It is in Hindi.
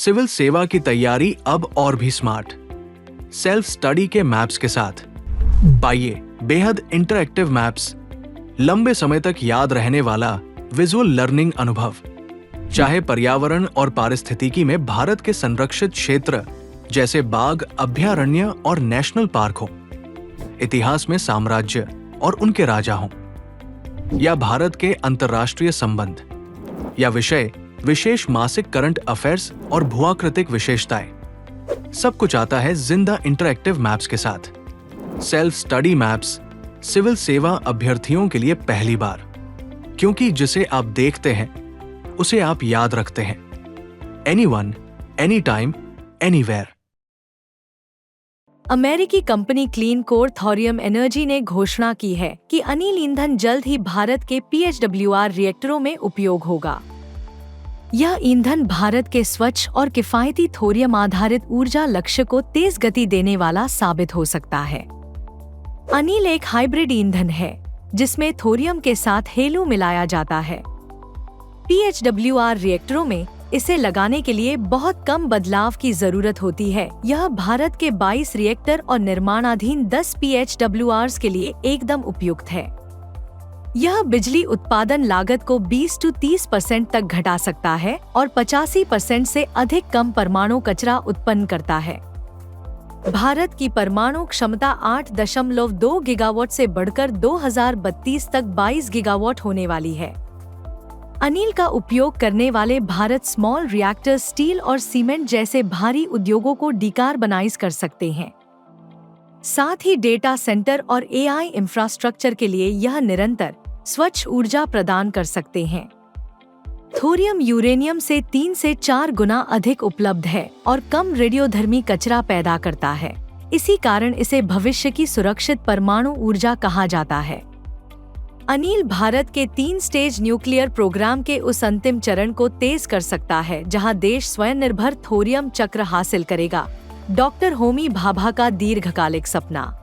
सिविल सेवा की तैयारी अब और भी स्मार्ट, सेल्फ स्टडी के मैप्स के साथ। पाइए बेहद इंटरैक्टिव मैप्स, लंबे समय तक याद रहने वाला विजुअल लर्निंग अनुभव। चाहे पर्यावरण और पारिस्थितिकी में भारत के संरक्षित क्षेत्र जैसे बाघ अभयारण्य और नेशनल पार्क हो, इतिहास में साम्राज्य और उनके राजा हों, या भारत के अंतर्राष्ट्रीय संबंध, या विषय विशेष मासिक करंट अफेयर्स और भूआकृतिक विशेषताएं, सब कुछ आता है जिंदा इंटरैक्टिव मैप्स के साथ। सेल्फ स्टडी मैप्स सिविल सेवा अभ्यर्थियों के लिए पहली बार, क्योंकि जिसे आप देखते हैं उसे आप याद रखते हैं। Anyone, any time, anywhere. अमेरिकी company Clean Core Thorium Energy ने घोषणा की है कि अनिल ईंधन जल्द ही भारत के PHWR रिएक्टरों में उपयोग होगा। यह ईंधन भारत के स्वच्छ और किफायती थोरियम आधारित ऊर्जा लक्ष्य को तेज गति देने वाला साबित हो सकता है। अनिल एक हाइब्रिड ईंधन है जिसमें थोरियम के साथ हेलू मिलाया जाता है। PHWR रिएक्टरों में इसे लगाने के लिए बहुत कम बदलाव की जरूरत होती है। यह भारत के 22 रिएक्टर और निर्माणाधीन 10 PHWRs के लिए एकदम उपयुक्त है। यह बिजली उत्पादन लागत को 20 से 30% तक घटा सकता है और 85% से अधिक कम परमाणु कचरा उत्पन्न करता है। भारत की परमाणु क्षमता 8.2 गीगावाट से बढ़कर 2032 तक 22 गीगावाट होने वाली है। अनिल का उपयोग करने वाले भारत स्मॉल रिएक्टर स्टील और सीमेंट जैसे भारी उद्योगों को डिकार्बनाइज कर सकते हैं। साथ ही डेटा सेंटर और AI इंफ्रास्ट्रक्चर के लिए यह निरंतर स्वच्छ ऊर्जा प्रदान कर सकते हैं। थोरियम यूरेनियम से 3 से 4 गुना अधिक उपलब्ध है और कम रेडियोधर्मी कचरा पैदा करता है। इसी कारण इसे भविष्य की सुरक्षित परमाणु ऊर्जा कहा जाता है। अनिल भारत के 3 स्टेज न्यूक्लियर प्रोग्राम के उस अंतिम चरण को तेज कर सकता है जहां देश स्वयंनिर्भर थोरियम चक्र हासिल करेगा। डॉक्टर होमी भाभा का दीर्घकालिक सपना।